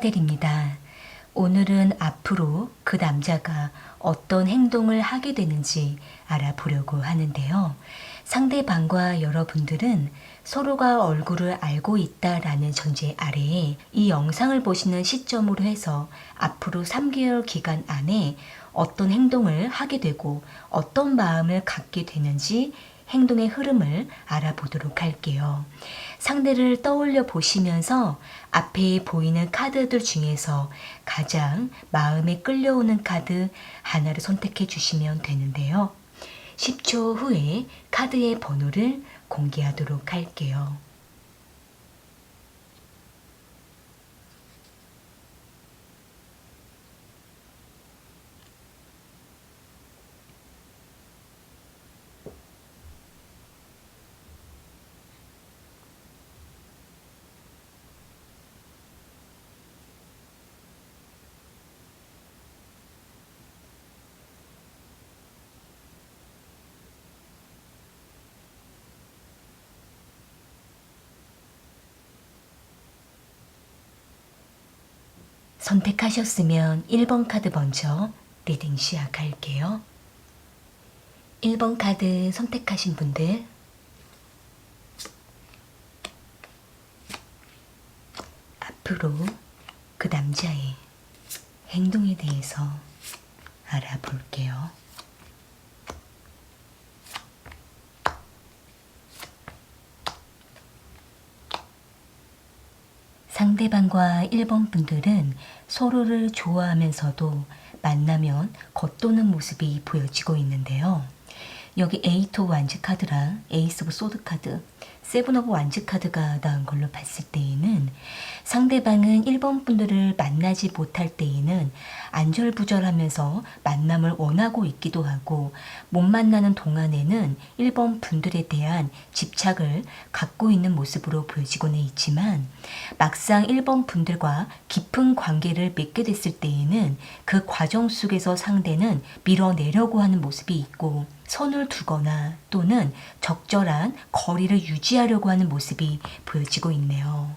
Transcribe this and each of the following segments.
축하드립니다. 오늘은 앞으로 그 남자가 어떤 행동을 하게 되는지 알아보려고 하는데요. 상대방과 여러분들은 서로가 얼굴을 알고 있다라는 전제 아래에 이 영상을 보시는 시점으로 해서 앞으로 3개월 기간 안에 어떤 행동을 하게 되고 어떤 마음을 갖게 되는지 행동의 흐름을 알아보도록 할게요. 상대를 떠올려 보시면서 앞에 보이는 카드들 중에서 가장 마음에 끌려오는 카드 하나를 선택해 주시면 되는데요. 10초 후에 카드의 번호를 공개하도록 할게요. 선택하셨으면 1번 카드 먼저 리딩 시작할게요. 1번 카드 선택하신 분들 앞으로 그 남자의 행동에 대해서 알아볼게요. 상대방과 1번 분들은 서로를 좋아하면서도 만나면 겉도는 모습이 보여지고 있는데요. 여기 에이트 오브 완즈 카드랑 에이스 오브 소드 카드, 세븐 오브 완즈 카드가 나온 걸로 봤을 때에는 상대방은 1번 분들을 만나지 못할 때에는 안절부절하면서 만남을 원하고 있기도 하고 못 만나는 동안에는 1번 분들에 대한 집착을 갖고 있는 모습으로 보여지고는 있지만 막상 1번 분들과 깊은 관계를 맺게 됐을 때에는 그 과정 속에서 상대는 밀어내려고 하는 모습이 있고 선을 두거나 또는 적절한 거리를 유지하려고 하는 모습이 보여지고 있네요.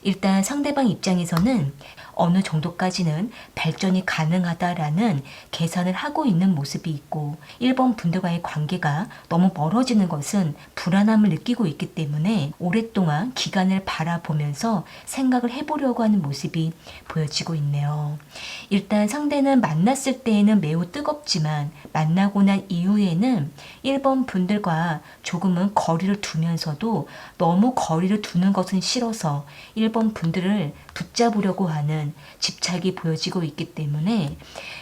일단 상대방 입장에서는 어느 정도까지는 발전이 가능하다라는 계산을 하고 있는 모습이 있고 1번 분들과의 관계가 너무 멀어지는 것은 불안함을 느끼고 있기 때문에 오랫동안 기간을 바라보면서 생각을 해보려고 하는 모습이 보여지고 있네요. 일단 상대는 만났을 때에는 매우 뜨겁지만 만나고 난 이후에는 1번 분들과 조금은 거리를 두면서도 너무 거리를 두는 것은 싫어서 1번 분들을 붙잡으려고 하는 집착이 보여지고 있기 때문에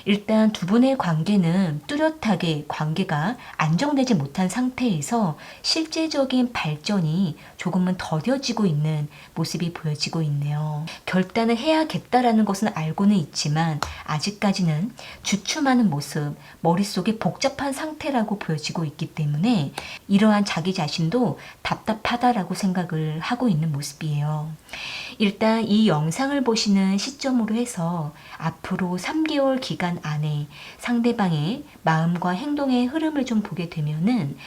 일단 두 분의 관계는 뚜렷하게 관계가 안정되지 못한 상태에서 실제적인 발전이 조금은 더뎌지고 있는 모습이 보여지고 있네요. 결단을 해야겠다라는 것은 알고는 있지만 아직까지는 주춤하는 모습, 머릿속에 복잡한 상태라고 보여지고 있기 때문에 이러한 자기 자신도 답답하다라고 생각을 하고 있는 모습이에요. 일단 이 영상을 보시는 시점으로 해서 앞으로 3개월 기간 안에 상대방의 마음과 행동의 흐름을 좀 보게 되면은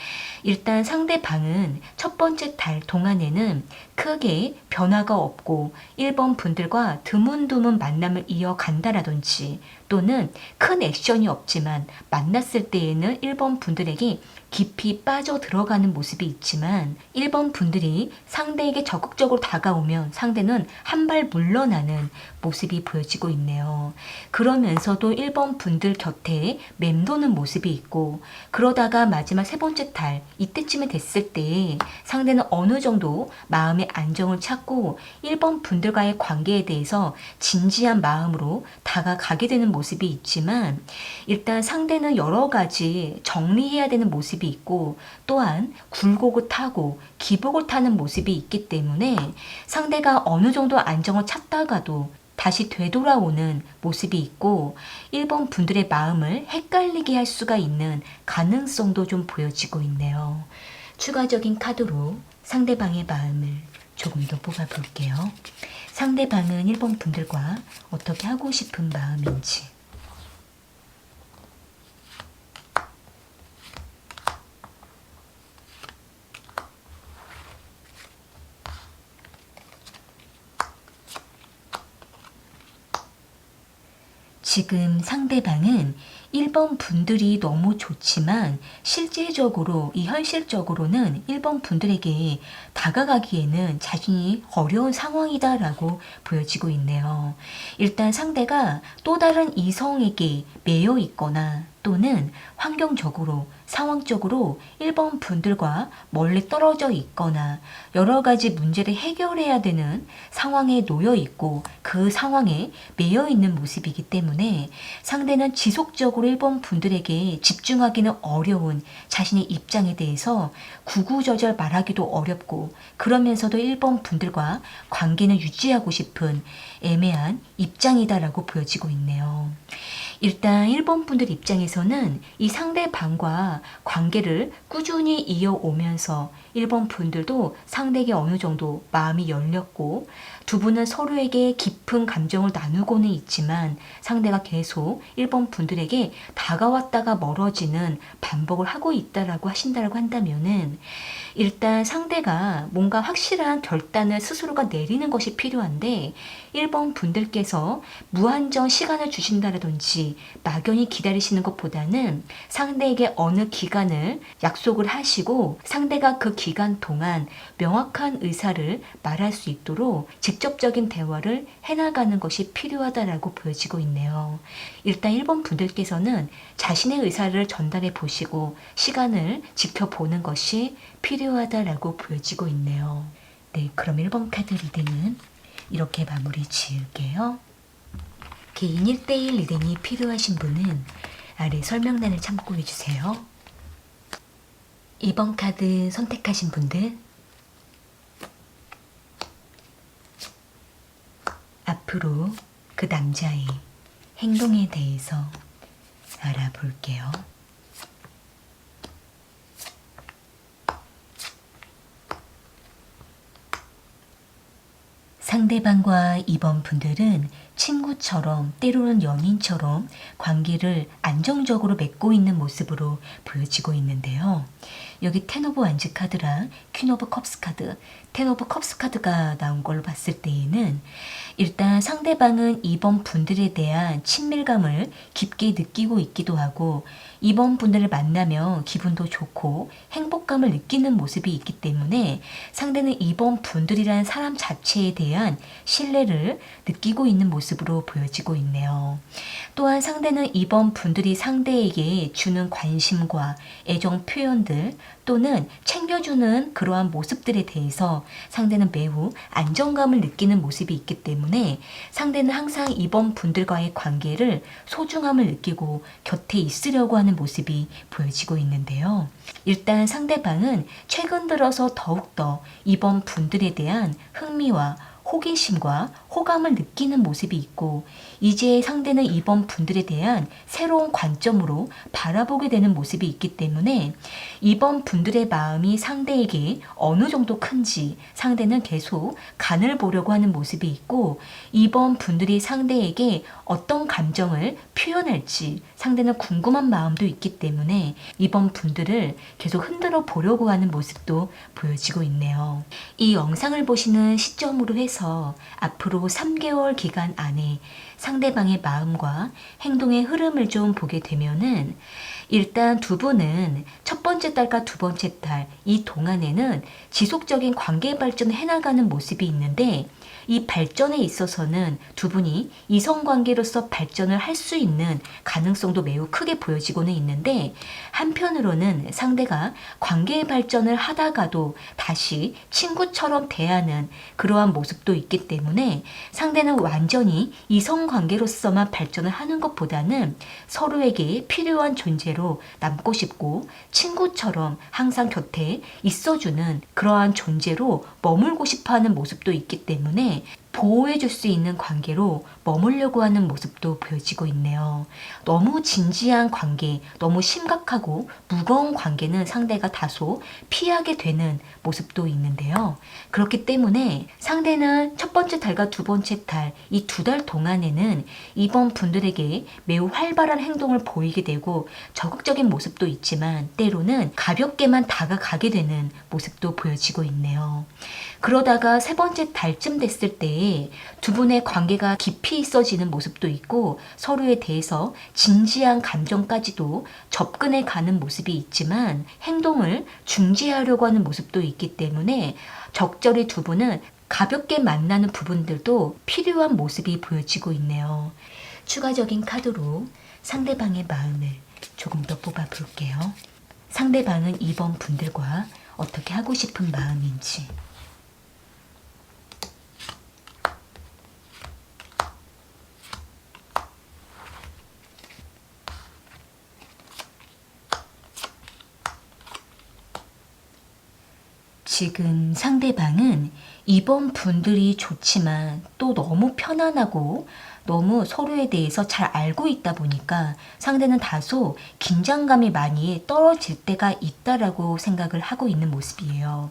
일단 상대방은 첫 번째 달 동안에는 크게 변화가 없고 1번 분들과 드문드문 만남을 이어간다라든지 또는 큰 액션이 없지만 만났을 때에는 1번 분들에게 깊이 빠져 들어가는 모습이 있지만 1번 분들이 상대에게 적극적으로 다가오면 상대는 한 발 물러나는 모습이 보여지고 있네요. 그러면서도 1번 분들 곁에 맴도는 모습이 있고 그러다가 마지막 세 번째 달 이때쯤에 됐을 때 상대는 어느 정도 마음의 안정을 찾고 1번 분들과의 관계에 대해서 진지한 마음으로 다가가게 되는 모습이 있지만 일단 상대는 여러 가지 정리해야 되는 모습이 있고 또한 굴곡을 타고 기복을 타는 모습이 있기 때문에 상대가 어느 정도 안정을 찾다가도 다시 되돌아오는 모습이 있고 1번 분들의 마음을 헷갈리게 할 수가 있는 가능성도 좀 보여지고 있네요. 추가적인 카드로 상대방의 마음을 조금 더 뽑아볼게요. 상대방은 1번 분들과 어떻게 하고 싶은 마음인지 지금 상대방은 1번 분들이 너무 좋지만 실질적으로 현실적으로는 1번 분들에게 다가가기에는 자신이 어려운 상황이다라고 보여지고 있네요. 일단 상대가 또 다른 이성에게 매여 있거나 또는 환경적으로, 상황적으로 1번 분들과 멀리 떨어져 있거나 여러 가지 문제를 해결해야 되는 상황에 놓여 있고 그 상황에 매여 있는 모습이기 때문에 상대는 지속적으로 1번 분들에게 집중하기는 어려운 자신의 입장에 대해서 구구절절 말하기도 어렵고 그러면서도 1번 분들과 관계는 유지하고 싶은 애매한 입장이다라고 보여지고 있네요. 일단 1번 분들 입장에서는 이 상대방과 관계를 꾸준히 이어오면서 1번 분들도 상대에게 어느 정도 마음이 열렸고 두 분은 서로에게 깊은 감정을 나누고는 있지만 상대가 계속 1번 분들에게 다가왔다가 멀어지는 반복을 하고 있다라고 하신다라고 한다면은 일단 상대가 뭔가 확실한 결단을 스스로가 내리는 것이 필요한데 1번 분들께서 무한정 시간을 주신다라든지 막연히 기다리시는 것보다는 상대에게 어느 기간을 약속을 하시고 상대가 그 기간 동안 명확한 의사를 말할 수 있도록 직접적인 대화를 해나가는 것이 필요하다라고 보여지고 있네요. 일단 1번 분들께서는 자신의 의사를 전달해 보시고 시간을 지켜보는 것이 필요하다라고 보여지고 있네요. 네, 그럼 1번 카드 리딩은 이렇게 마무리 지을게요. 개인 1대1 리딩이 필요하신 분은 아래 설명란을 참고해 주세요. 2번 카드 선택하신 분들 앞으로 그 남자의 행동에 대해서 알아볼게요. 상대방과 2번 분들은 친구처럼 때로는 연인처럼 관계를 안정적으로 맺고 있는 모습으로 보여지고 있는데요. 여기 텐 오브 완즈 카드랑 퀸 오브 컵스 카드, 텐 오브 컵스 카드가 나온 걸로 봤을 때에는 일단 상대방은 2번 분들에 대한 친밀감을 깊게 느끼고 있기도 하고 2번 분들을 만나면 기분도 좋고 행복감을 느끼는 모습이 있기 때문에 상대는 2번 분들이라는 사람 자체에 대한 신뢰를 느끼고 있는 모습으로 보여지고 있네요. 또한 상대는 2번 분들이 상대에게 주는 관심과 애정 표현들 또는 챙겨주는 그러한 모습들에 대해서 상대는 매우 안정감을 느끼는 모습이 있기 때문에 상대는 항상 2번 분들과의 관계를 소중함을 느끼고 곁에 있으려고 하는 모습이 보여지고 있는데요. 일단 상대방은 최근 들어서 더욱더 2번 분들에 대한 흥미와 호기심과 호감을 느끼는 모습이 있고 이제 상대는 2번 분들에 대한 새로운 관점으로 바라보게 되는 모습이 있기 때문에 2번 분들의 마음이 상대에게 어느 정도 큰지 상대는 계속 간을 보려고 하는 모습이 있고 2번 분들이 상대에게 어떤 감정을 표현할지 상대는 궁금한 마음도 있기 때문에 2번 분들을 계속 흔들어 보려고 하는 모습도 보여지고 있네요. 이 영상을 보시는 시점으로 해서 앞으로 3개월 기간 안에 상대방의 마음과 행동의 흐름을 좀 보게 되면은 일단 두 분은 첫 번째 달과 두 번째 달 이 동안에는 지속적인 관계 발전을 해나가는 모습이 있는데 이 발전에 있어서는 두 분이 이성관계로서 발전을 할 수 있는 가능성도 매우 크게 보여지고는 있는데 한편으로는 상대가 관계의 발전을 하다가도 다시 친구처럼 대하는 그러한 모습도 있기 때문에 상대는 완전히 이성관계로서만 발전을 하는 것보다는 서로에게 필요한 존재로 남고 싶고 친구처럼 항상 곁에 있어주는 그러한 존재로 머물고 싶어하는 모습도 있기 때문에 보호해줄 수 있는 관계로 머물려고 하는 모습도 보여지고 있네요. 너무 진지한 관계, 너무 심각하고 무거운 관계는 상대가 다소 피하게 되는 모습도 있는데요. 그렇기 때문에 상대는 첫 번째 달과 두 번째 달, 이 2달 동안에는 이번 분들에게 매우 활발한 행동을 보이게 되고 적극적인 모습도 있지만 때로는 가볍게만 다가가게 되는 모습도 보여지고 있네요. 그러다가 세 번째 달쯤 됐을 때 두 분의 관계가 깊이 멀리 있어지는 모습도 있고 서로에 대해서 진지한 감정까지도 접근해 가는 모습이 있지만 행동을 중지하려고 하는 모습도 있기 때문에 적절히 두 분은 가볍게 만나는 부분들도 필요한 모습이 보여지고 있네요. 추가적인 카드로 상대방의 마음을 조금 더 뽑아 볼게요. 상대방은 이번 분들과 어떻게 하고 싶은 마음인지. 지금 상대방은 이번 분들이 좋지만 또 너무 편안하고 너무 서로에 대해서 잘 알고 있다 보니까 상대는 다소 긴장감이 많이 떨어질 때가 있다라고 생각을 하고 있는 모습이에요.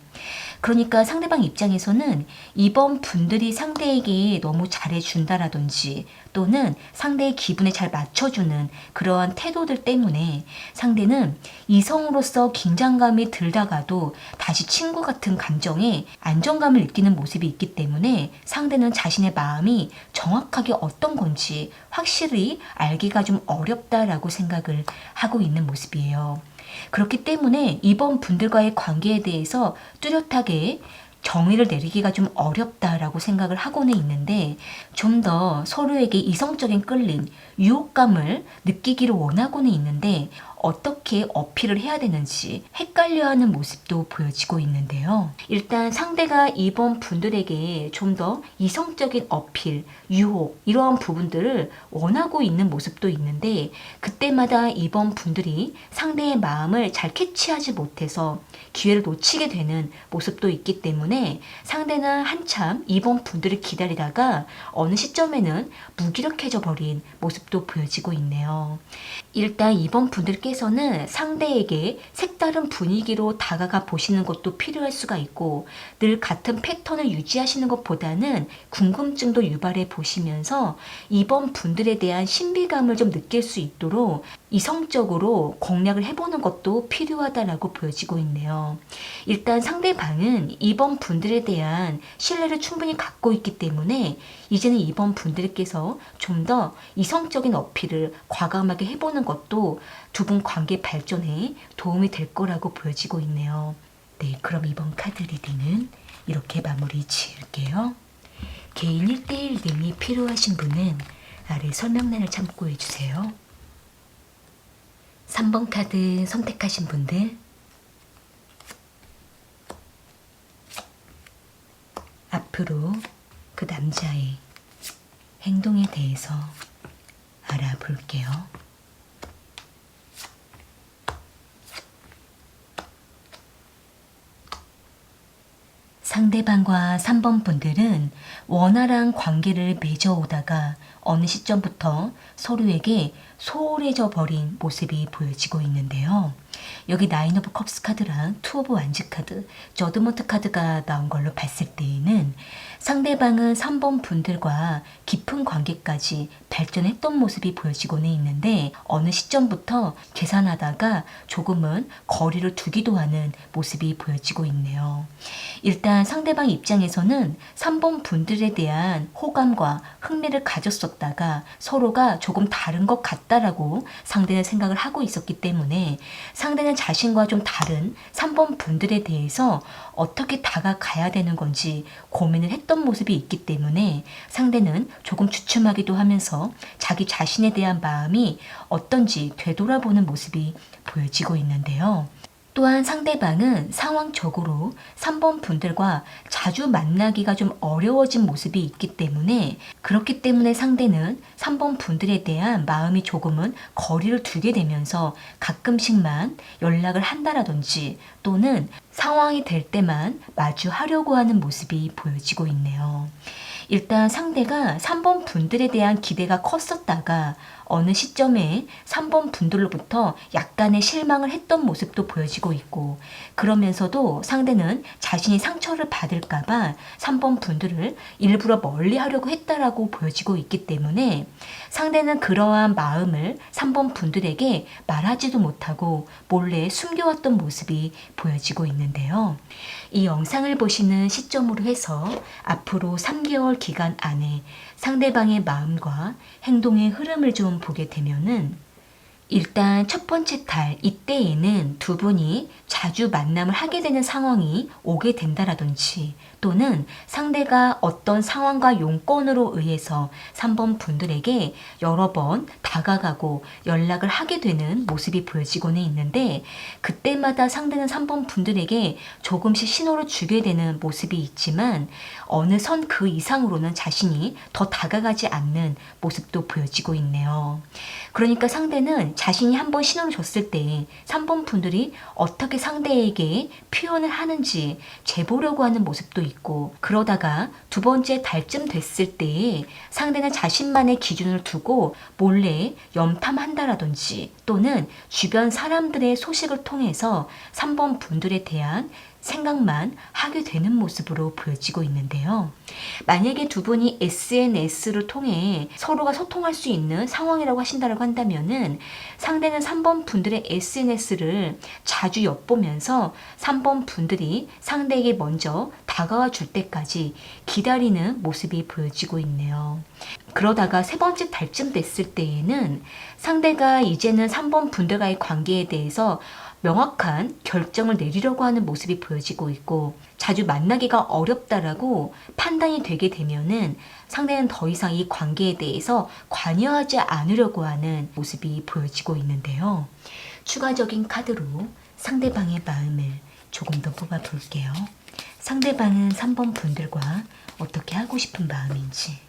그러니까 상대방 입장에서는 이번 분들이 상대에게 너무 잘해준다라든지 또는 상대의 기분에 잘 맞춰주는 그러한 태도들 때문에 상대는 이성으로서 긴장감이 들다가도 다시 친구 같은 감정에 안정감을 느끼는 모습이 있기 때문에 상대는 자신의 마음이 정확하게 어떤 건지 확실히 알기가 좀 어렵다라고 생각을 하고 있는 모습이에요. 그렇기 때문에 이번 분들과의 관계에 대해서 뚜렷하게 정의를 내리기가 좀 어렵다라고 생각을 하고는 있는데 좀 더 서로에게 이성적인 끌림, 유혹감을 느끼기를 원하고는 있는데 어떻게 어필을 해야 되는지 헷갈려하는 모습도 보여지고 있는데요. 일단 상대가 이번 분들에게 좀 더 이성적인 어필, 유혹 이러한 부분들을 원하고 있는 모습도 있는데 그때마다 이번 분들이 상대의 마음을 잘 캐치하지 못해서 기회를 놓치게 되는 모습도 있기 때문에 상대는 한참 이번 분들을 기다리다가 어느 시점에는 무기력해져 버린 모습도 보여지고 있네요. 일단 이번 분들께서는 상대에게 색다른 분위기로 다가가 보시는 것도 필요할 수가 있고 늘 같은 패턴을 유지하시는 것보다는 궁금증도 유발해 보시면서 이번 분들에 대한 신비감을 좀 느낄 수 있도록 이성적으로 공략을 해보는 것도 필요하다라고 보여지고 있네요. 일단 상대방은 이번 분들에 대한 신뢰를 충분히 갖고 있기 때문에 이제는 이번 분들께서 좀 더 이성적인 어필을 과감하게 해보는 것도 두 분 관계 발전에 도움이 될 거라고 보여지고 있네요. 네, 그럼 이번 카드 리딩은 이렇게 마무리 지을게요. 개인 1대1 리딩이 필요하신 분은 아래 설명란을 참고해 주세요. 3번 카드 선택하신 분들 앞으로 그 남자의 행동에 대해서 알아볼게요. 상대방과 3번 분들은 원활한 관계를 맺어오다가 어느 시점부터 서로에게 소홀해져 버린 모습이 보여지고 있는데요. 여기 나인 오브 컵스 카드랑 투 오브 완즈 카드, 저드먼트 카드가 나온 걸로 봤을 때에는 상대방은 3번 분들과 깊은 관계까지 발전했던 모습이 보여지고는 있는데 어느 시점부터 계산하다가 조금은 거리를 두기도 하는 모습이 보여지고 있네요. 일단 상대방 입장에서는 3번 분들에 대한 호감과 흥미를 가졌었다가 서로가 조금 다른 것 같다라고 상대는 생각을 하고 있었기 때문에 상대는 자신과 좀 다른 3번 분들에 대해서 어떻게 다가가야 되는 건지 고민을 했던 모습이 있기 때문에 상대는 조금 주춤하기도 하면서 자기 자신에 대한 마음이 어떤지 되돌아보는 모습이 보여지고 있는데요. 또한 상대방은 상황적으로 3번 분들과 자주 만나기가 좀 어려워진 모습이 있기 때문에 그렇기 때문에 상대는 3번 분들에 대한 마음이 조금은 거리를 두게 되면서 가끔씩만 연락을 한다라든지 또는 상황이 될 때만 마주하려고 하는 모습이 보여지고 있네요. 일단 상대가 3번 분들에 대한 기대가 컸었다가 어느 시점에 3번 분들로부터 약간의 실망을 했던 모습도 보여지고 있고 그러면서도 상대는 자신이 상처를 받을까봐 3번 분들을 일부러 멀리 하려고 했다라고 보여지고 있기 때문에 상대는 그러한 마음을 3번 분들에게 말하지도 못하고 몰래 숨겨왔던 모습이 보여지고 있는데요. 이 영상을 보시는 시점으로 해서 앞으로 3개월 기간 안에 상대방의 마음과 행동의 흐름을 좀 보게 되면은 일단 첫 번째 달 이때에는 두 분이 자주 만남을 하게 되는 상황이 오게 된다라든지 또는 상대가 어떤 상황과 용건으로 의해서 3번 분들에게 여러 번 다가가고 연락을 하게 되는 모습이 보여지고는 있는데 그때마다 상대는 3번 분들에게 조금씩 신호를 주게 되는 모습이 있지만 어느 선 그 이상으로는 자신이 더 다가가지 않는 모습도 보여지고 있네요. 그러니까 상대는 자신이 한번 신호를 줬을 때 3번 분들이 어떻게 상대에게 표현을 하는지 재보려고 하는 모습도 있고 그러다가 두 번째 달쯤 됐을 때 상대는 자신만의 기준을 두고 몰래 염탐한다라든지 또는 주변 사람들의 소식을 통해서 3번 분들에 대한 생각만 하게 되는 모습으로 보여지고 있는데요. 만약에 두 분이 SNS를 통해 서로가 소통할 수 있는 상황이라고 하신다고 한다면은 상대는 3번 분들의 SNS를 자주 엿보면서 3번 분들이 상대에게 먼저 다가와 줄 때까지 기다리는 모습이 보여지고 있네요. 그러다가 세 번째 달쯤 됐을 때에는 상대가 이제는 3번 분들과의 관계에 대해서 명확한 결정을 내리려고 하는 모습이 보여지고 있고 자주 만나기가 어렵다라고 판단이 되게 되면은 상대는 더 이상 이 관계에 대해서 관여하지 않으려고 하는 모습이 보여지고 있는데요. 추가적인 카드로 상대방의 마음을 조금 더 뽑아 볼게요. 상대방은 3번 분들과 어떻게 하고 싶은 마음인지.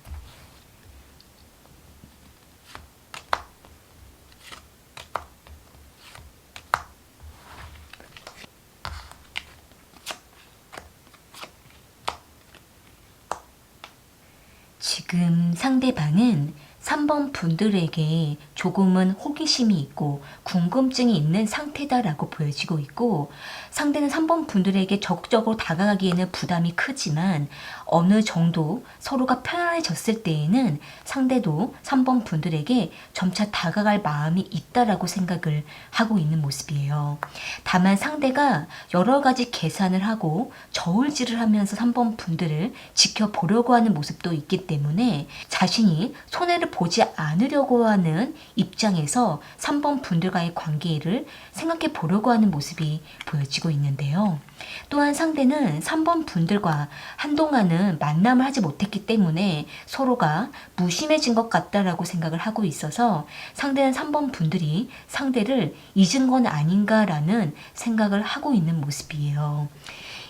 지금 상대방은 3번 분들에게 조금은 호기심이 있고 궁금증이 있는 상태다라고 보여지고 있고 상대는 3번 분들에게 적극적으로 다가가기에는 부담이 크지만 어느 정도 서로가 편안해졌을 때에는 상대도 3번 분들에게 점차 다가갈 마음이 있다라고 생각을 하고 있는 모습이에요. 다만 상대가 여러 가지 계산을 하고 저울질을 하면서 3번 분들을 지켜보려고 하는 모습도 있기 때문에 자신이 손해를 보지 않으려고 하는 입장에서 3번 분들과의 관계를 생각해 보려고 하는 모습이 보여지고 있는데요. 또한 상대는 3번 분들과 한동안은 만남을 하지 못했기 때문에 서로가 무심해진 것 같다라고 생각을 하고 있어서 상대는 3번 분들이 상대를 잊은 건 아닌가라는 생각을 하고 있는 모습이에요.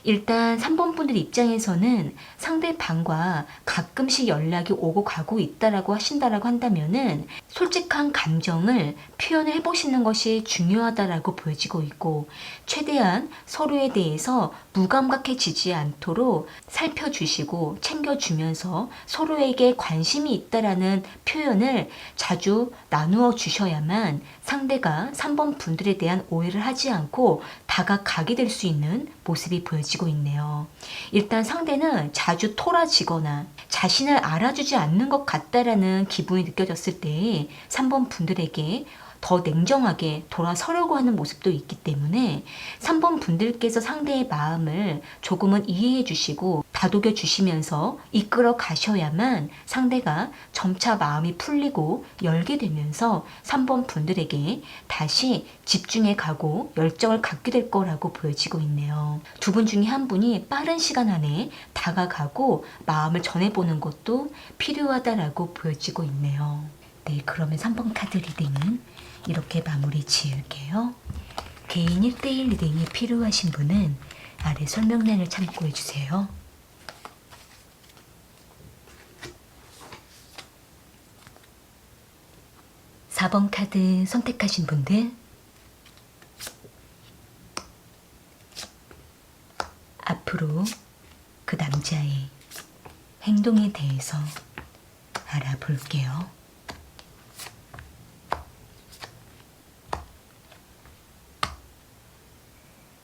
일단 3번 분들 입장에서는 상대방과 가끔씩 연락이 오고 가고 있다라고 하신다라고 한다면은 솔직한 감정을 표현을 해보시는 것이 중요하다라고 보여지고 있고 최대한 서로에 대해서 무감각해지지 않도록 살펴주시고 챙겨주면서 서로에게 관심이 있다라는 표현을 자주 나누어 주셔야만 상대가 3번 분들에 대한 오해를 하지 않고 다가가게 될 수 있는 모습이 보여지고 있네요. 일단 상대는 자주 토라지거나 자신을 알아주지 않는 것 같다라는 기분이 느껴졌을 때 3번 분들에게 더 냉정하게 돌아서려고 하는 모습도 있기 때문에 3번 분들께서 상대의 마음을 조금은 이해해 주시고 다독여 주시면서 이끌어 가셔야만 상대가 점차 마음이 풀리고 열게 되면서 3번 분들에게 다시 집중해 가고 열정을 갖게 될 거라고 보여지고 있네요. 두 분 중에 한 분이 빠른 시간 안에 다가가고 마음을 전해보는 것도 필요하다라고 보여지고 있네요. 네, 그러면 3번 카드 리딩은 이렇게 마무리 지을게요. 개인 1대1 리딩이 필요하신 분은 아래 설명란을 참고해 주세요. (4번) 카드 선택하신 분들 앞으로 그 남자의 행동에 대해서 알아볼게요.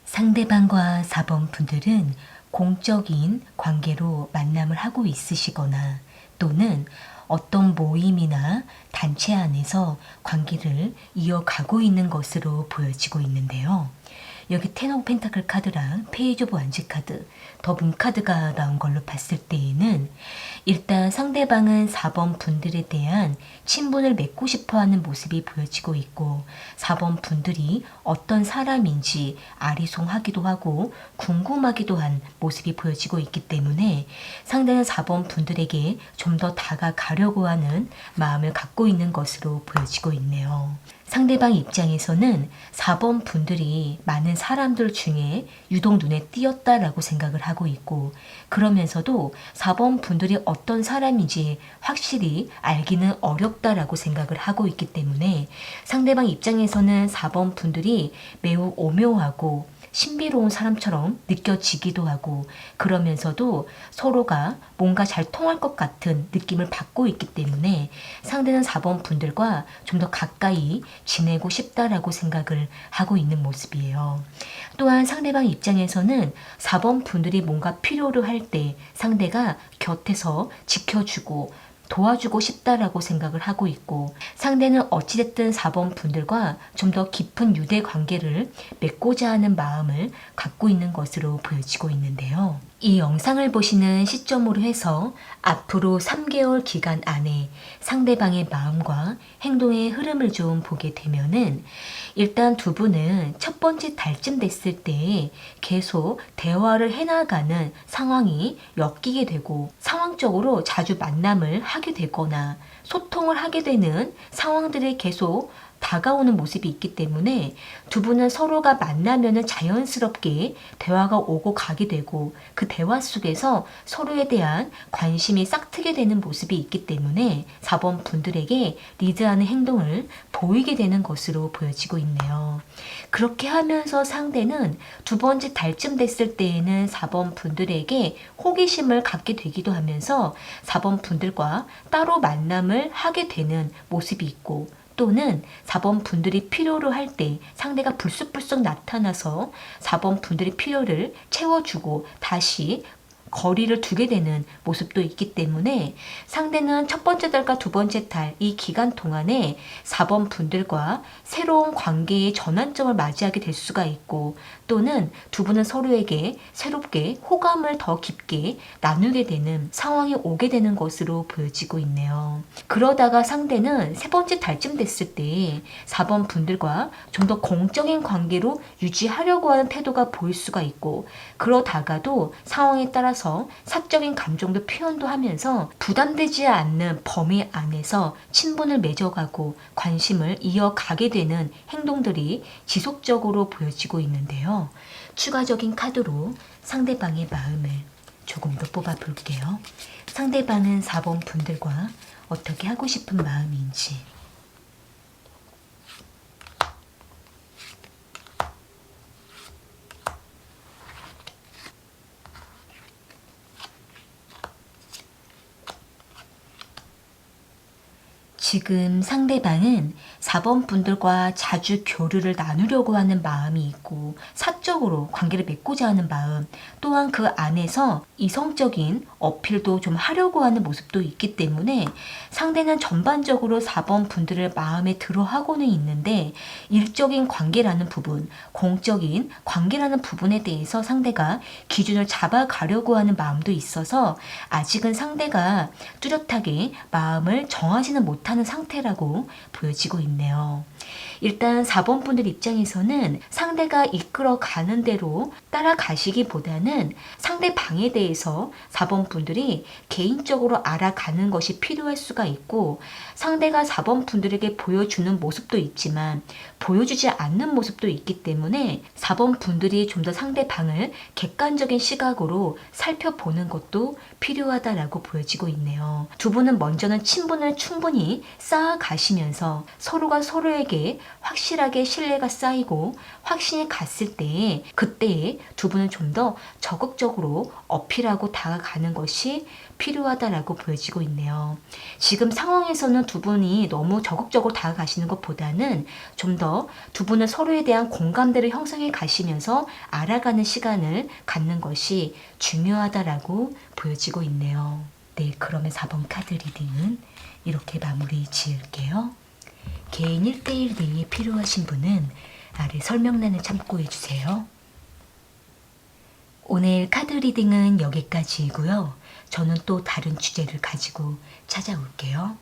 상대방과 4번 분들은 공적인 관계로 만남을 하고 있으시거나 또는 어떤 모임이나 단체 안에서 관계를 이어가고 있는 것으로 보여지고 있는데요. 여기 텐 오브 펜타클 카드랑 페이지 오브 완즈 카드, 더 문 카드가 나온 걸로 봤을 때에는 일단 상대방은 4번 분들에 대한 친분을 맺고 싶어하는 모습이 보여지고 있고 4번 분들이 어떤 사람인지 아리송하기도 하고 궁금하기도 한 모습이 보여지고 있기 때문에 상대는 4번 분들에게 좀 더 다가가려고 하는 마음을 갖고 있는 것으로 보여지고 있네요. 상대방 입장에서는 4번 분들이 많은 사람들 중에 유독 눈에 띄었다라고 생각을 하고 있고 그러면서도 4번 분들이 어떤 사람인지 확실히 알기는 어렵다라고 생각을 하고 있기 때문에 상대방 입장에서는 4번 분들이 매우 오묘하고 신비로운 사람처럼 느껴지기도 하고 그러면서도 서로가 뭔가 잘 통할 것 같은 느낌을 받고 있기 때문에 상대는 4번 분들과 좀 더 가까이 지내고 싶다라고 생각을 하고 있는 모습이에요. 또한 상대방 입장에서는 4번 분들이 뭔가 필요로 할 때 상대가 곁에서 지켜주고 도와주고 싶다라고 생각을 하고 있고 상대는 어찌됐든 4번 분들과 좀 더 깊은 유대 관계를 맺고자 하는 마음을 갖고 있는 것으로 보여지고 있는데요. 이 영상을 보시는 시점으로 해서 앞으로 3개월 기간 안에 상대방의 마음과 행동의 흐름을 좀 보게 되면은 일단 두 분은 첫 번째 달쯤 됐을 때 계속 대화를 해나가는 상황이 엮이게 되고 상황적으로 자주 만남을 하게 되거나 소통을 하게 되는 상황들이 계속 다가오는 모습이 있기 때문에 두 분은 서로가 만나면은 자연스럽게 대화가 오고 가게 되고 그 대화 속에서 서로에 대한 관심이 싹트게 되는 모습이 있기 때문에 4번 분들에게 리드하는 행동을 보이게 되는 것으로 보여지고 있네요. 그렇게 하면서 상대는 두 번째 달쯤 됐을 때에는 4번 분들에게 호기심을 갖게 되기도 하면서 4번 분들과 따로 만남을 하게 되는 모습이 있고 또는 4번 분들이 필요로 할 때 상대가 불쑥불쑥 나타나서 4번 분들의 필요를 채워주고 다시 거리를 두게 되는 모습도 있기 때문에 상대는 첫 번째 달과 두 번째 달 이 기간 동안에 4번 분들과 새로운 관계의 전환점을 맞이하게 될 수가 있고 또는 두 분은 서로에게 새롭게 호감을 더 깊게 나누게 되는 상황이 오게 되는 것으로 보여지고 있네요. 그러다가 상대는 세 번째 달쯤 됐을 때 4번 분들과 좀 더 공적인 관계로 유지하려고 하는 태도가 보일 수가 있고 그러다가도 상황에 따라서 사적인 감정도 표현도 하면서 부담되지 않는 범위 안에서 친분을 맺어가고 관심을 이어가게 되는 행동들이 지속적으로 보여지고 있는데요. 추가적인 카드로 상대방의 마음을 조금 더 뽑아 볼게요. 상대방은 4번 분들과 어떻게 하고 싶은 마음인지 지금 상대방은 4번 분들과 자주 교류를 나누려고 하는 마음이 있고 사적으로 관계를 맺고자 하는 마음 또한 그 안에서 이성적인 어필도 좀 하려고 하는 모습도 있기 때문에 상대는 전반적으로 4번 분들을 마음에 들어 하고는 있는데 일적인 관계라는 부분, 공적인 관계라는 부분에 대해서 상대가 기준을 잡아가려고 하는 마음도 있어서 아직은 상대가 뚜렷하게 마음을 정하지는 못하는 상태라고 보여지고 있네요. 일단 4번 분들 입장에서는 상대가 이끌어 가는 대로 따라가시기보다는 상대방에 대해서 4번 분들이 개인적으로 알아가는 것이 필요할 수가 있고 상대가 4번 분들에게 보여주는 모습도 있지만 보여주지 않는 모습도 있기 때문에 4번 분들이 좀 더 상대방을 객관적인 시각으로 살펴보는 것도 필요하다라고 보여지고 있네요. 두 분은 먼저는 친분을 충분히 쌓아가시면서 서로가 서로에게 확실하게 신뢰가 쌓이고 확신이 갔을 때 그때에 두 분은 좀 더 적극적으로 어필하고 다가가는 것이 필요하다라고 보여지고 있네요. 지금 상황에서는 두 분이 너무 적극적으로 다가가시는 것보다는 좀 더 두 분은 서로에 대한 공감대를 형성해 가시면서 알아가는 시간을 갖는 것이 중요하다라고 보여지고 있네요. 네, 그러면 4번 카드 리딩은 이렇게 마무리 지을게요. 개인 1대1 리딩이 필요하신 분은 아래 설명란을 참고해 주세요. 오늘 카드 리딩은 여기까지이고요. 저는 또 다른 주제를 가지고 찾아올게요.